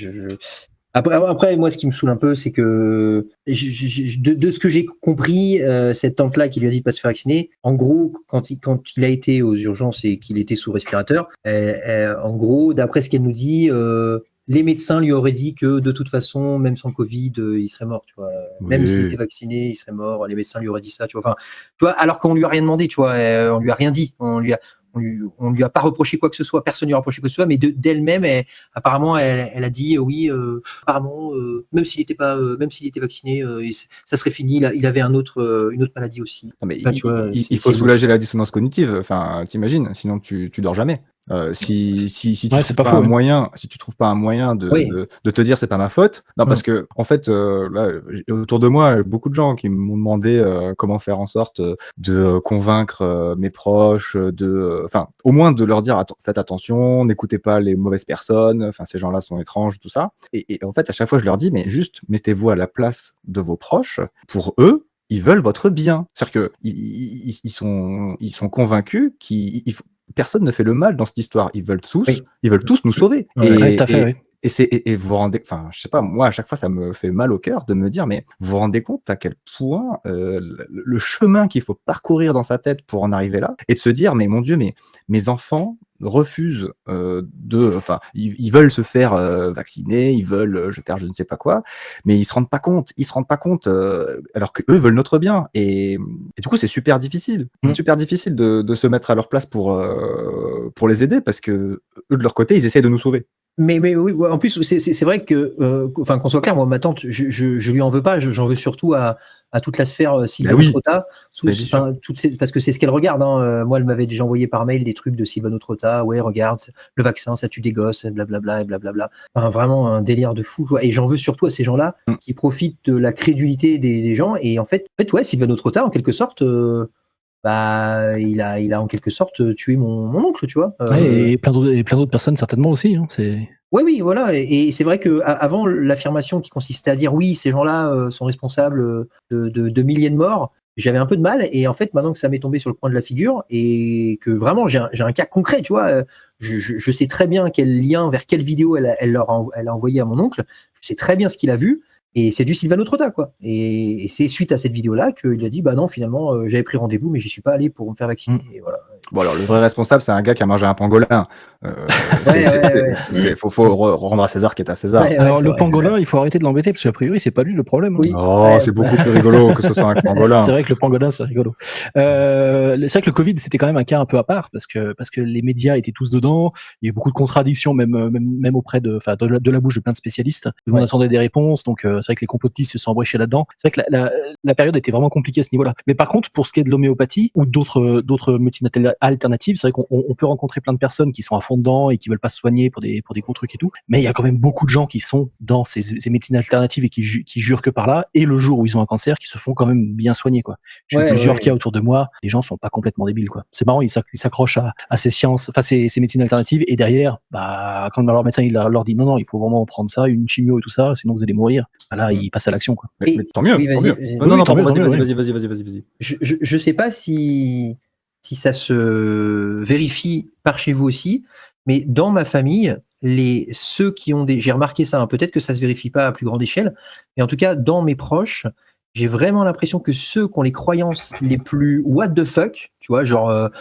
Après, moi, ce qui me saoule un peu, c'est que de ce que j'ai compris, cette tante-là qui lui a dit de pas se faire vacciner, en gros, quand il a été aux urgences et qu'il était sous respirateur, en gros, d'après ce qu'elle nous dit, les médecins lui auraient dit que de toute façon, même sans Covid, il serait mort. Tu vois, même s'il était vacciné, il serait mort. Les médecins lui auraient dit ça. Tu vois, enfin, tu vois, alors qu'on lui a rien demandé. Tu vois, on lui a rien dit. On lui a pas reproché quoi que ce soit, personne lui a reproché quoi que ce soit, mais d'elle-même, apparemment, elle a dit oui, apparemment, même s'il était vacciné, ça serait fini. Il avait une autre maladie aussi. Non, mais tu vois, il faut soulager la dissonance cognitive. Enfin, t'imagines, sinon tu dors jamais. Si tu trouves pas un moyen, si tu trouves pas un moyen de te dire c'est pas ma faute, non, parce que en fait, là, autour de moi, beaucoup de gens qui m'ont demandé comment faire en sorte de convaincre mes proches, enfin, au moins de leur dire faites attention, n'écoutez pas les mauvaises personnes, enfin, ces gens-là sont étranges, tout ça. Et en fait, à chaque fois, je leur dis, mais juste mettez-vous à la place de vos proches. Pour eux, ils veulent votre bien. C'est-à-dire que ils sont convaincus personne ne fait le mal dans cette histoire. Ils veulent tous nous sauver. Ouais, tout à fait, oui. Et vous vous rendez, enfin, je sais pas, moi à chaque fois ça me fait mal au cœur de me dire, mais vous vous rendez compte à quel point le chemin qu'il faut parcourir dans sa tête pour en arriver là, et de se dire, mais mon Dieu, mais mes enfants refusent enfin, ils veulent se faire vacciner, ils veulent faire je ne sais pas quoi, mais ils se rendent pas compte, alors que eux veulent notre bien, et du coup c'est super difficile de se mettre à leur place pour les aider, parce que eux de leur côté ils essayent de nous sauver. Mais oui, en plus c'est vrai que, enfin, qu'on soit clair, moi ma tante, je lui en veux pas, j'en veux surtout à toute la sphère Sylvano Trotta, parce que c'est ce qu'elle regarde. Hein. Moi, elle m'avait déjà envoyé par mail des trucs de Sylvano Trotta. Ouais, regarde, le vaccin, ça tue des gosses, blablabla, et blablabla. Enfin, vraiment un délire de fou. Quoi. Et j'en veux surtout à ces gens-là qui profitent de la crédulité des gens. Et en fait, ouais, Sylvano Trotta, en quelque sorte, bah il a en quelque sorte tué mon oncle, tu vois. Ouais, et plein d'autres personnes certainement aussi. Hein, c'est... Oui, voilà. Et c'est vrai que avant l'affirmation qui consistait à dire oui, ces gens-là sont responsables de milliers de morts, j'avais un peu de mal. Et en fait, maintenant que ça m'est tombé sur le coin de la figure et que vraiment j'ai un cas concret, tu vois, je sais très bien quel lien vers quelle vidéo elle a envoyé à mon oncle. Je sais très bien ce qu'il a vu. Et c'est du Silvano Trotta, quoi. Et c'est suite à cette vidéo-là qu'il a dit, bah non, finalement, j'avais pris rendez-vous, mais j'y suis pas allé pour me faire vacciner. Et voilà. Bon, alors, le vrai responsable, c'est un gars qui a mangé un pangolin. Faut rendre à César qui est à César. Ouais, Alors, c'est le vrai, pangolin, il faut arrêter de l'embêter, parce qu'a priori, c'est pas lui le problème. Hein. Oui. Oh, c'est beaucoup plus rigolo que ce soit un pangolin. C'est vrai que le pangolin, c'est rigolo. C'est vrai que le Covid, c'était quand même un cas un peu à part, parce que les médias étaient tous dedans. Il y a eu beaucoup de contradictions, même auprès de la bouche de plein de spécialistes. Tout le monde attendait des réponses, donc c'est vrai que les complotistes se sont embréchés là-dedans. C'est vrai que la période était vraiment compliquée à ce niveau-là. Mais par contre, pour ce qui est de l'homéopathie ou d'autres médecines alternatives, c'est vrai qu'on peut rencontrer plein de personnes qui sont à fond dedans et qui veulent pas se soigner pour des gros trucs et tout. Mais il y a quand même beaucoup de gens qui sont dans ces médecines alternatives et qui jurent que par là. Et le jour où ils ont un cancer, qui se font quand même bien soigner, quoi. J'ai eu plusieurs cas autour de moi. Les gens sont pas complètement débiles, quoi. C'est marrant, ils s'accrochent à ces sciences, enfin ces médecines alternatives. Et derrière, bah quand leur médecin il leur dit non, il faut vraiment prendre ça, une chimio et tout ça, sinon vous allez mourir. Bah là, ils passent à l'action, quoi. Mais tant mieux, Oui, tant vas-y, mieux. vas-y. Non, tant mieux, vas-y. Je sais pas si ça se vérifie par chez vous aussi, mais dans ma famille, ceux qui ont j'ai remarqué ça, hein, peut-être que ça se vérifie pas à plus grande échelle, mais en tout cas, dans mes proches, j'ai vraiment l'impression que ceux qui ont les croyances les plus what the fuck, tu vois, genre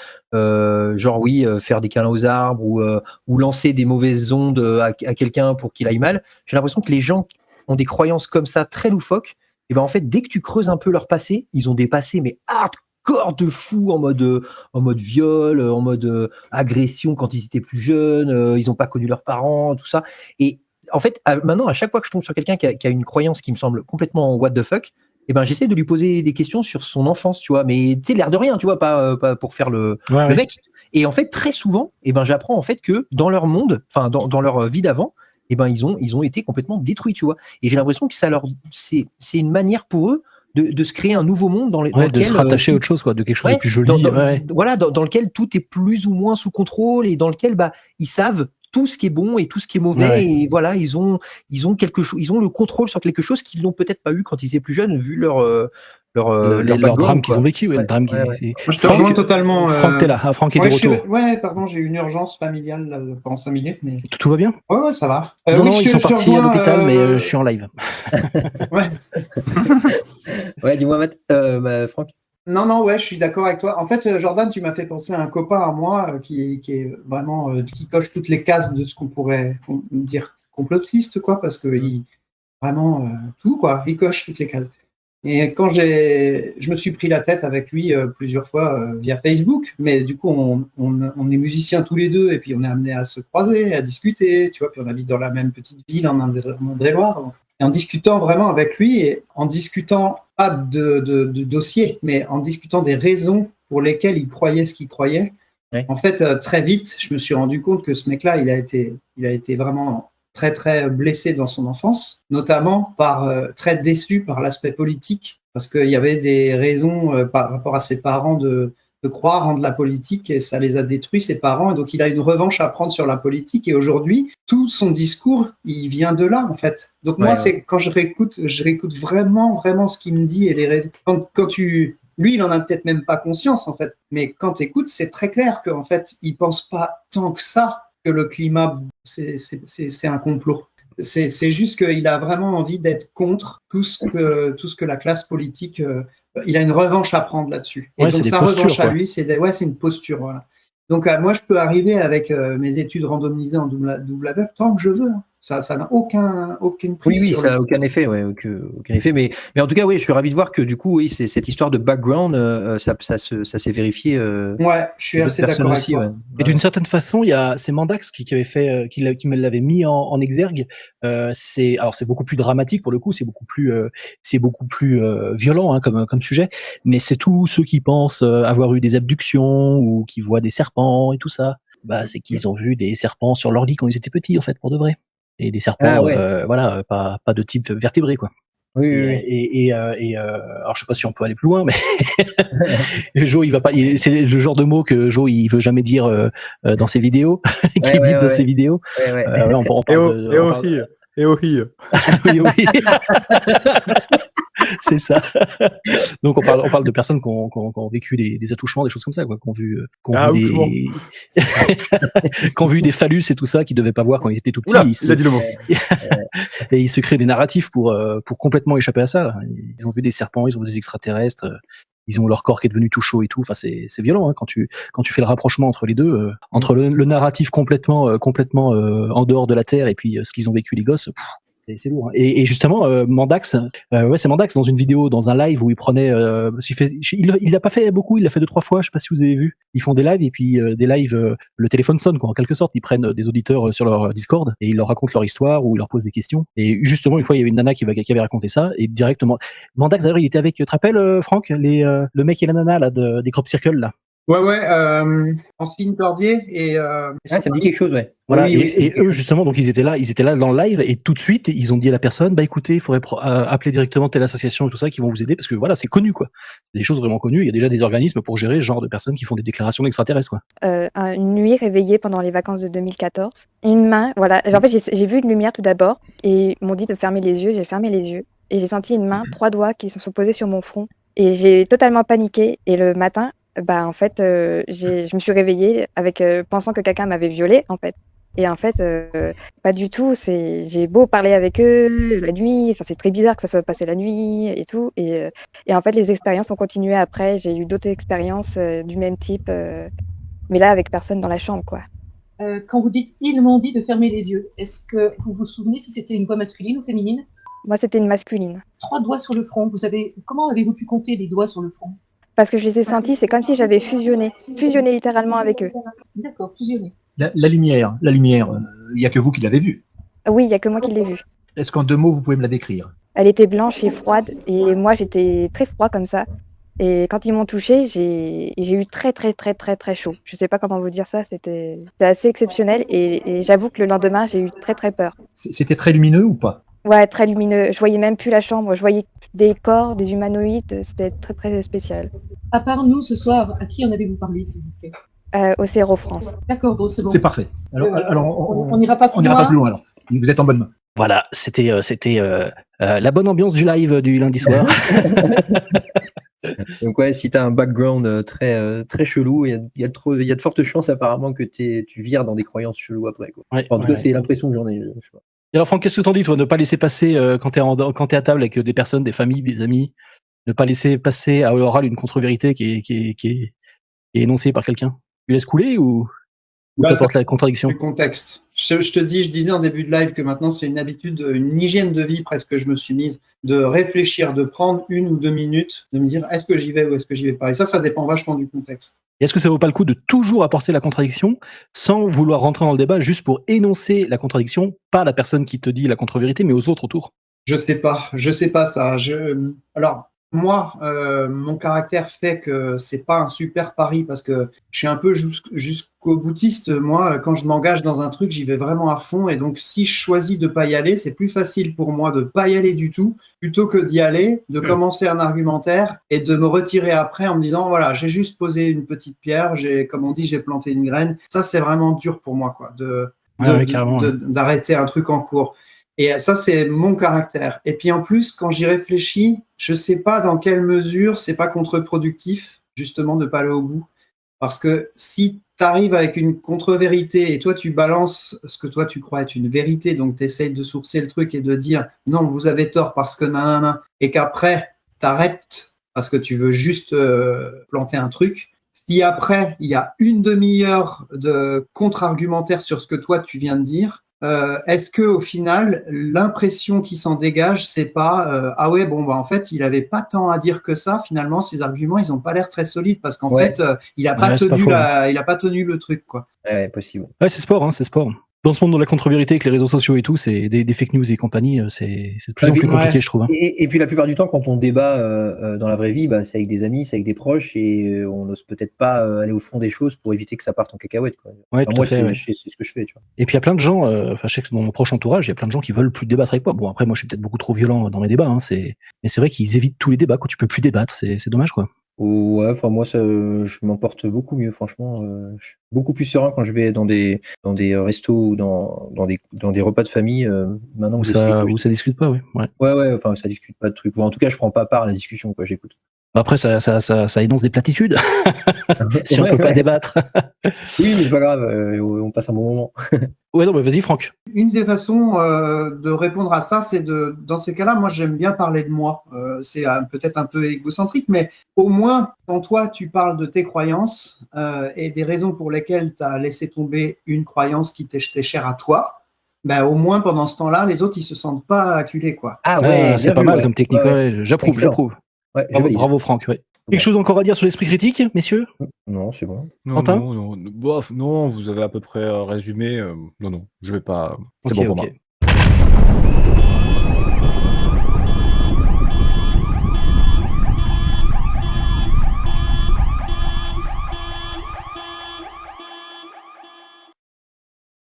oui, faire des câlins aux arbres ou lancer des mauvaises ondes à quelqu'un pour qu'il aille mal, j'ai l'impression que les gens qui ont des croyances comme ça très loufoques, et ben en fait, dès que tu creuses un peu leur passé, ils ont des passés mais hardcore de fou en mode viol, en mode agression quand ils étaient plus jeunes, ils n'ont pas connu leurs parents, tout ça. Et en fait, maintenant, à chaque fois que je tombe sur quelqu'un qui a une croyance qui me semble complètement what the fuck, eh ben, j'essaie de lui poser des questions sur son enfance, tu vois, mais tu sais, l'air de rien, tu vois, pas pour faire le mec. Et en fait, très souvent, eh ben, j'apprends en fait que dans leur monde, enfin, dans leur vie d'avant, eh ben, ils ont été complètement détruits, tu vois. Et j'ai l'impression que c'est une manière pour eux de se créer un nouveau monde dans lequel de se rattacher à autre chose, quoi, de quelque chose de plus joli. Voilà, dans lequel tout est plus ou moins sous contrôle et dans lequel ils savent tout ce qui est bon et tout ce qui est mauvais, et voilà, ils ont quelque chose, ils ont le contrôle sur quelque chose qu'ils n'ont peut-être pas eu quand ils étaient plus jeunes, vu leur drame qu'ils ont vécu, le drame. Moi, je te rejoins totalement. Franck, t'es là, Franck est de retour. Pardon, j'ai eu une urgence familiale là, pendant 5 minutes, mais tout va bien. Ouais, ça va. Non, ils sont partis à l'hôpital, mais je suis en live. Ouais, dis-moi, Franck. Non, je suis d'accord avec toi. En fait, Jordan, tu m'as fait penser à un copain à moi qui est vraiment qui coche toutes les cases de ce qu'on pourrait dire complotiste, quoi, parce que il vraiment tout, quoi. Il coche toutes les cases. Et quand je me suis pris la tête avec lui plusieurs fois via Facebook, mais du coup, on est musiciens tous les deux, et puis on est amenés à se croiser, à discuter, tu vois, puis on habite dans la même petite ville en Indre-et-Loire. Et en discutant vraiment avec lui, et en discutant pas de dossier, mais en discutant des raisons pour lesquelles il croyait ce qu'il croyait, en fait, très vite, je me suis rendu compte que ce mec-là, il a été vraiment très très blessé dans son enfance, notamment très déçu par l'aspect politique, parce qu'il y avait des raisons par rapport à ses parents de croire en de la politique, et ça les a détruits, ses parents, et donc il a une revanche à prendre sur la politique, et aujourd'hui, tout son discours, il vient de là, en fait. Donc moi, c'est quand je réécoute vraiment, vraiment ce qu'il me dit, et les raisons. Lui, il en a peut-être même pas conscience, en fait, mais quand tu écoutes, c'est très clair qu'en fait, il pense pas tant que ça que le climat, c'est un complot. C'est juste qu'il a vraiment envie d'être contre tout ce que la classe politique... il a une revanche à prendre là-dessus. Et donc sa revanche à lui, c'est une posture. Voilà. Donc moi, je peux arriver avec mes études randomisées en double aveugle tant que je veux. Hein. Ça n'a aucune prise. Oui, ça n'a aucun effet, aucun effet. Mais en tout cas, oui, je suis ravi de voir que du coup, oui, c'est cette histoire de background, ça s'est vérifié. Ouais, je suis assez d'accord avec toi. Et d'une certaine façon, il y a c'est Mandax qui avait fait, qui me l'avait mis en exergue. C'est beaucoup plus dramatique pour le coup, c'est beaucoup plus violent, hein, comme sujet. Mais c'est tous ceux qui pensent avoir eu des abductions ou qui voient des serpents et tout ça. Bah, c'est qu'ils ont vu des serpents sur leur lit quand ils étaient petits, en fait, pour de vrai. Et des serpents, pas de type vertébré, quoi. Oui, oui, oui. Alors je sais pas si on peut aller plus loin, mais Joe, il va pas. C'est le genre de mot que Joe, il veut jamais dire dans ses vidéos, qu'il Ouais, dit dans ses vidéos. Ouais, ouais. Ouais, on parle de. On parle- Oui, oui. C'est ça. Donc on parle de personnes qui ont vécu des attouchements, des choses comme ça, quoi, qui ont vu qui ont vu des phallus et tout ça, qu'ils devaient pas voir quand ils étaient tout petits. Oula, il a dit le mot. Et ils se créent des narratifs pour complètement échapper à ça. Ils ont vu des serpents, ils ont vu des extraterrestres, ils ont leur corps qui est devenu tout chaud et tout. Enfin, c'est violent hein, quand tu fais le rapprochement entre les deux, entre le narratif complètement en dehors de la Terre et puis ce qu'ils ont vécu les gosses. C'est lourd. Hein. Et justement, Mandax, c'est Mandax dans une vidéo, dans un live où il prenait, il l'a pas fait beaucoup, il l'a fait 2-3 fois. Je sais pas si vous avez vu. Ils font des lives et puis des lives, le téléphone sonne quoi. En quelque sorte, ils prennent des auditeurs sur leur Discord et ils leur racontent leur histoire ou ils leur posent des questions. Et justement, une fois, il y avait une nana qui avait raconté ça et directement, Mandax d'ailleurs, il était avec, tu te rappelles, Franck, le mec et la nana là des Crop Circle là. Ouais, Francine Cordier et Ça me dit quelque chose, ouais. Voilà, Oui, et eux justement, donc ils étaient là dans le live et tout de suite ils ont dit à la personne, bah écoutez, il faudrait appeler directement telle association et tout ça qui vont vous aider parce que voilà, c'est connu quoi. C'est des choses vraiment connues. Il y a déjà des organismes pour gérer ce genre de personnes qui font des déclarations d'extraterrestres quoi. Une nuit réveillée pendant les vacances de 2014, une main, voilà. En fait, j'ai vu une lumière tout d'abord et ils m'ont dit de fermer les yeux. J'ai fermé les yeux et j'ai senti une main, 3 doigts qui se sont posés sur mon front et j'ai totalement paniqué. Et le matin, bah en fait, je me suis réveillée avec pensant que quelqu'un m'avait violée en fait. Et en fait, pas du tout. J'ai beau parler avec eux la nuit, enfin c'est très bizarre que ça soit passé la nuit et tout. Et en fait, les expériences ont continué après. J'ai eu d'autres expériences du même type, mais là avec personne dans la chambre, quoi. Quand vous dites ils m'ont dit de fermer les yeux, est-ce que vous vous souvenez si c'était une voix masculine ou féminine? Moi, c'était une masculine. 3 doigts sur le front. Comment avez-vous pu compter les doigts sur le front? Parce que je les ai sentis, c'est comme si j'avais fusionné littéralement avec eux. D'accord, fusionné. La lumière, il n'y a que vous qui l'avez vue. Oui, il n'y a que moi qui l'ai vue. Est-ce qu'en 2 mots, vous pouvez me la décrire? Elle était blanche et froide, et moi j'étais très froid comme ça. Et quand ils m'ont touchée, j'ai eu très chaud. Je sais pas comment vous dire ça, c'était assez exceptionnel, et j'avoue que le lendemain, j'ai eu très peur. C'était très lumineux ou pas? Ouais, très lumineux. Je voyais même plus la chambre, je voyais des corps, des humanoïdes, c'était très spécial. À part nous, ce soir, à qui en avez-vous parlé, s'il vous plaît? Au CRO France. D'accord, donc c'est bon. C'est parfait. Alors on n'ira pas plus loin alors. Vous êtes en bonne main. Voilà, c'était la bonne ambiance du live du lundi soir. Donc ouais, si t'as un background très chelou, il y a de fortes chances apparemment que tu vires dans des croyances cheloues après. Quoi. Ouais, en tout cas, c'est l'impression que j'en ai. Je sais pas. Et alors Franck, qu'est-ce que t'en dis toi, ne pas laisser passer quand t'es à table avec des personnes, des familles, des amis, ne pas laisser passer à l'oral une contre-vérité qui est énoncée par quelqu'un. Tu laisses couler ou t'apportes la contradiction? Le contexte. Je disais en début de live que maintenant c'est une habitude, une hygiène de vie presque que je me suis mise, de réfléchir, de prendre 1 ou 2 minutes, de me dire est-ce que j'y vais ou est-ce que j'y vais pas. Et ça dépend vachement du contexte. Et est-ce que ça vaut pas le coup de toujours apporter la contradiction sans vouloir rentrer dans le débat, juste pour énoncer la contradiction, pas à la personne qui te dit la contre-vérité, mais aux autres autour? Je sais pas ça. Alors moi, mon caractère fait que c'est pas un super pari parce que je suis un peu jusqu'au boutiste. Moi, quand je m'engage dans un truc, j'y vais vraiment à fond. Et donc, si je choisis de pas y aller, c'est plus facile pour moi de pas y aller du tout, plutôt que d'y aller, de commencer un argumentaire et de me retirer après en me disant voilà, j'ai juste posé une petite pierre, comme on dit, j'ai planté une graine. Ça, c'est vraiment dur pour moi, quoi, d'arrêter un truc en cours. Et ça, c'est mon caractère. Et puis en plus, quand j'y réfléchis, je sais pas dans quelle mesure c'est pas contre-productif, justement, de pas aller au bout. Parce que si tu arrives avec une contre-vérité et toi, tu balances ce que toi, tu crois être une vérité, donc tu essayes de sourcer le truc et de dire non, vous avez tort parce que nanana, et qu'après, t'arrêtes parce que tu veux juste planter un truc. Si après, il y a une demi-heure de contre-argumentaire sur ce que toi, tu viens de dire, est-ce que au final l'impression qui s'en dégage c'est pas ah ouais bon bah en fait il avait pas tant à dire que ça, finalement ses arguments ils ont pas l'air très solides parce qu'en fait il a pas tenu il a pas tenu le truc quoi. Ouais, possible. Ouais, c'est sport. Dans ce monde de la contre-vérité avec les réseaux sociaux et tout, c'est des fake news et compagnie, c'est de plus en plus compliqué, je trouve. Hein. Et puis la plupart du temps, quand on débat dans la vraie vie, bah, c'est avec des amis, c'est avec des proches, et on n'ose peut-être pas aller au fond des choses pour éviter que ça parte en cacahuète. Quoi. Ouais, Enfin, tout moi, à fait. Ouais. c'est ce que je fais. Tu vois. Et puis il y a plein de gens, enfin je sais que dans mon proche entourage, il y a plein de gens qui veulent plus débattre avec moi. Bon après moi je suis peut-être beaucoup trop violent dans mes débats, hein, mais c'est vrai qu'ils évitent tous les débats, quand tu peux plus débattre, c'est dommage quoi. Ouais, enfin moi je m'en porte beaucoup mieux, franchement. Je suis beaucoup plus serein quand je vais dans des restos ou dans des repas de famille. Maintenant Où que je sais que ça discute pas, ouais. ouais, enfin ça discute pas de trucs. Bon, en tout cas, je prends pas part à la discussion, quoi. J'écoute. Après ça énonce des platitudes. Si on peut pas débattre. Oui, mais c'est pas grave, on passe un bon moment. Ouais, non, mais vas-y, Franck. Une des façons de répondre à ça, c'est dans ces cas-là, moi j'aime bien parler de moi. C'est peut-être un peu égocentrique, mais au moins, quand toi tu parles de tes croyances et des raisons pour lesquelles tu as laissé tomber une croyance qui t'était chère à toi, ben, au moins pendant ce temps-là, les autres ils se sentent pas acculés, quoi. Ah ouais, c'est pas mal comme technique, ouais, j'approuve. Ouais, bravo Franck, ouais. Quelque chose encore à dire sur l'esprit critique, messieurs? Non, c'est bon. Quentin? Non, vous avez à peu près résumé. Non, je vais pas. C'est bon pour moi.